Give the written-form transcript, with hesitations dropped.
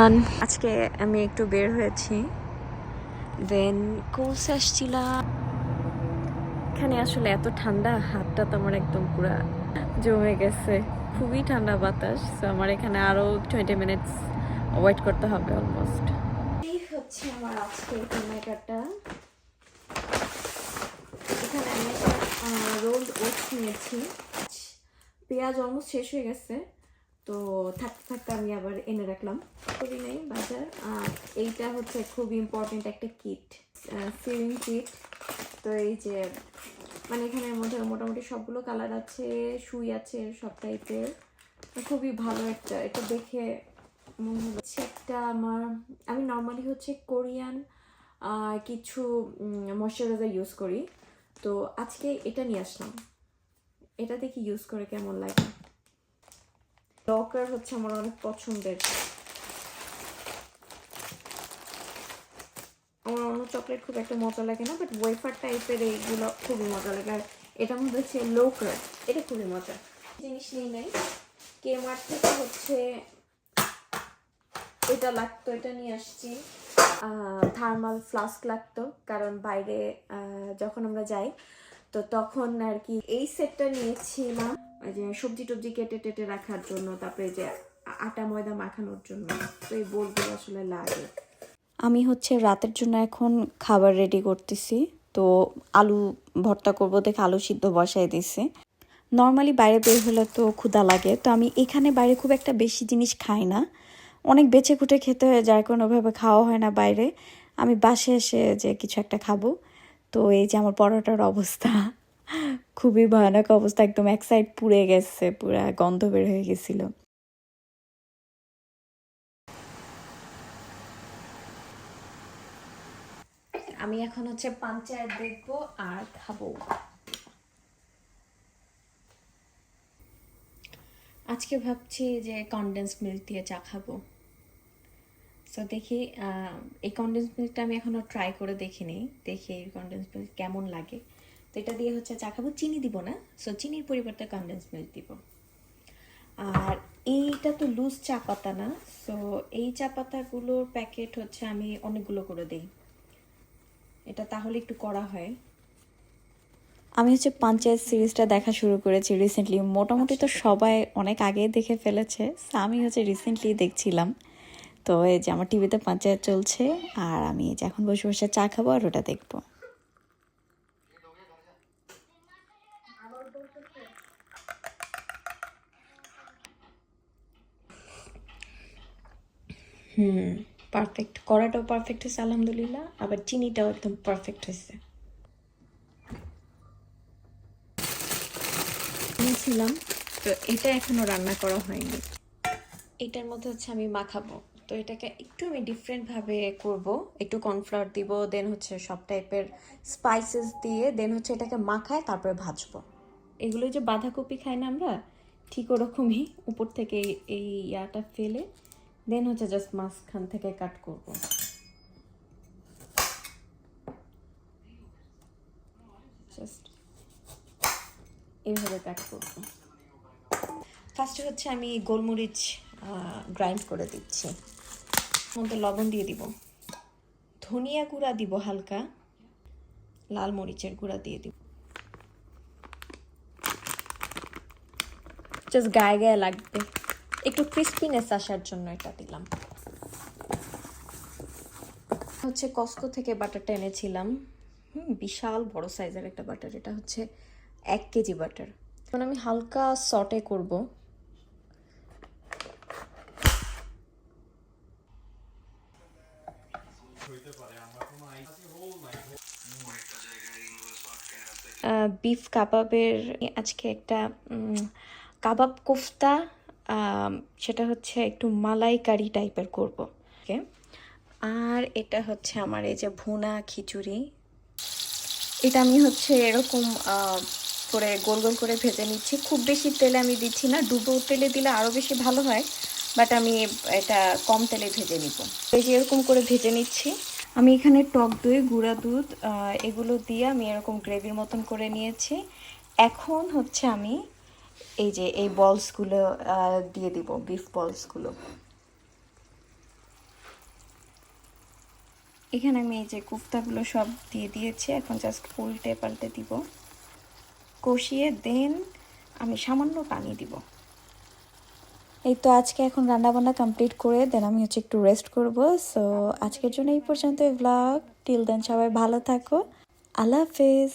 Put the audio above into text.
Everyone, আজকে আমি একটু বের হয়েছি, দেন কোর্স আসছিলাম। এখানে আসলে এত ঠান্ডা, হাতটা তো আমার একদম পুরা জমে গেছে, খুবই ঠান্ডা বাতাস। তো আমার এখানে আরও 20 মিনিটস ওয়েট করতে হবে অলমোস্ট। এই হচ্ছে আমার আজকে কেনাকাটা। এখানে আমি রোল্ড ওটস নিয়েছি। পেঁয়াজ অলমোস্ট শেষ হয়ে গেছে, তো থাকতে থাকতে আমি আবার এনে রাখলাম, করি নেই বাজার। আর এইটা হচ্ছে খুব ইম্পর্টেন্ট একটা কিট, সিরিং কিট। তো এই যে মানে এখানের মধ্যে মোটামুটি সবগুলো কালার আছে, সুই আছে সব টাইপের, খুবই ভালো একটা। এটা দেখে মনে হচ্ছে একটা আমি নর্মালি হচ্ছে কোরিয়ান কিছু ময়শ্চারাইজার ইউজ করি, তো আজকে এটা নিয়ে আসলাম। এটা দেখি ইউজ করে কেমন লাগে। লকার হচ্ছে আমার অনেক পছন্দের। আমার অন্য চকলেট খুব একটা মজা লাগে না, বাট ওয়েফার টাইপের এইগুলো খুবই মজা লাগে। আর এটার মধ্যে হচ্ছে লোকার, এটা খুবই মজা জিনিস। নেই নাই কেমার্ট থেকে হচ্ছে এটা লাগতো, এটা নিয়ে আসছি। থার্মাল ফ্লাস্ক লাগতো, কারণ বাইরে যখন আমরা যাই তো তখন আর কি এই সেটটা নিয়েছিলাম, ওই যে সবজি টবজি কেটে টেটে রাখার জন্য, তারপরে যে আটা ময়দা মাখানোর জন্য। তো এই বোলগুলো আসলে লাগে। আমি হচ্ছে রাতের জন্য এখন খাবার রেডি করতেছি। তো আলু ভর্তা করবো দেখে আলু সিদ্ধ বসাই দিছি। নর্মালি বাইরে বের হলে তো ক্ষুধা লাগে, তো আমি এখানে বাইরে খুব একটা বেশি জিনিস খাই না, অনেক বেছে খুঁটে খেতে হয়, যার কারণে ওভাবে খাওয়া হয় না বাইরে। আমি বাসে এসে যে কিছু একটা খাবো। তো এই যে আমার পরোটার অবস্থা, খুবই ভয়ানক অবস্থা, একদম এক সাইড পুড়ে গেছে, পুরা গন্ধ বের হয়ে গেছিল। আমি এখন হচ্ছে পাঞ্চায়েত দেখবো আর খাবো। আজকে ভাবছি যে কনডেন্স মিল্ক দিয়ে চা খাবো। সো দেখি, এই কনডেন্স মিল্কটা আমি এখনও ট্রাই করে দেখিনি, দেখি এই কনডেন্স মিল্ক কেমন লাগে। তো এটা দিয়ে হচ্ছে চা খাবো, চিনি দিব না, সো চিনির পরিবর্তে কনডেন্স মিল্ক দিব। আর এইটা তো লুজ চা পাতা না, সো এই চা পাতাগুলোর প্যাকেট হচ্ছে আমি অনেকগুলো করে দিই, এটা তাহলে একটু করা হয়। আমি হচ্ছে পঞ্চায়েত সিরিজটা দেখা শুরু করেছি রিসেন্টলি, মোটামুটি তো সবাই অনেক আগে দেখে ফেলেছে, আমি হচ্ছে রিসেন্টলি দেখছিলাম। তো এই যে আমার টিভিতে পঞ্চায়েত চলছে, আর আমি যে এখন বসে বসে চা খাবো আর ওটা দেখবো। পারফেক্ট, কড়াটাও পারফেক্ট হয়েছে আলহামদুলিল্লাহ, আবার চিনিটাও একদম পারফেক্ট হয়েছে। নিয়েছিলাম, তো এটা এখনো রান্না করা হয়নি। এটার মধ্যে হচ্ছে আমি মাখাবো, তো এটাকে একটু আমি ডিফারেন্টভাবে করব, একটু কর্নফ্লাওয়ার দিব, দেন হচ্ছে সব টাইপের স্পাইসেস দিয়ে, দেন হচ্ছে এটাকে মাখায় তারপরে ভাজবো। এগুলো যে বাঁধাকপি খাই না আমরা, ঠিক ওরকমই উপর থেকে এই ইয়াটা ফেলে দেন হচ্ছে জাস্ট মাঝখান থেকে কাট করব। জাস্ট এইভাবে কাট করব। ফার্স্টে হচ্ছে আমি গোলমরিচ গ্রাইন্ড করে দিচ্ছি, মধ্যে লবণ দিয়ে দিব, ধনিয়া গুঁড়া দিব হালকা, লাল মরিচের গুঁড়া দিয়ে দিব, জাস্ট গায়ে গায়ে লাগবে, একটু ক্রিস্পিনেস আসার জন্য এটা দিলাম। হচ্ছে কস্কো থেকে বাটারটা এনেছিলাম, বিশাল বড় সাইজের একটা বাটার, এটা হচ্ছে 1 কেজি বাটার। এখন আমি হালকা সটে করব। বিফ কাবাবের আজকে একটা কাবাব কোফতা, সেটা হচ্ছে একটু মালাইকারি টাইপের করব। ওকে, আর এটা হচ্ছে আমার এই যে ভুনা খিচুড়ি, এটা আমি হচ্ছে এরকম করে গোল গোল করে ভেজে নিচ্ছি, খুব বেশি তেলে আমি দিচ্ছি না, ডুবো তেলে দিলে আরও বেশি ভালো হয়, বাট আমি এটা কম তেলে ভেজে নিব। এই যে এরকম করে ভেজে নিচ্ছি। আমি এখানে টক দই, গুঁড়া দুধ এগুলো দিয়ে আমি এরকম গ্রেভির মতন করে নিয়েছি। এখন হচ্ছে আমি এই যে এই বলসগুলো দিয়ে দিব, বিফ বলসগুলো। এখানে আমি এই যে কোফতাগুলো সব দিয়ে দিয়েছি, এখন জাস্ট উল্টে পাল্টে দিব, কষিয়ে দেন আমি সামান্য পানি দিব। এই তো আজকে এখন রান্নাবান্না কমপ্লিট করে দেন আমি হচ্ছে একটু রেস্ট করব। সো আজকের জন্য এই পর্যন্ত ব্লগ। টিল দেন সবাই ভালো থাকো। আল্লাহ হাফেজ।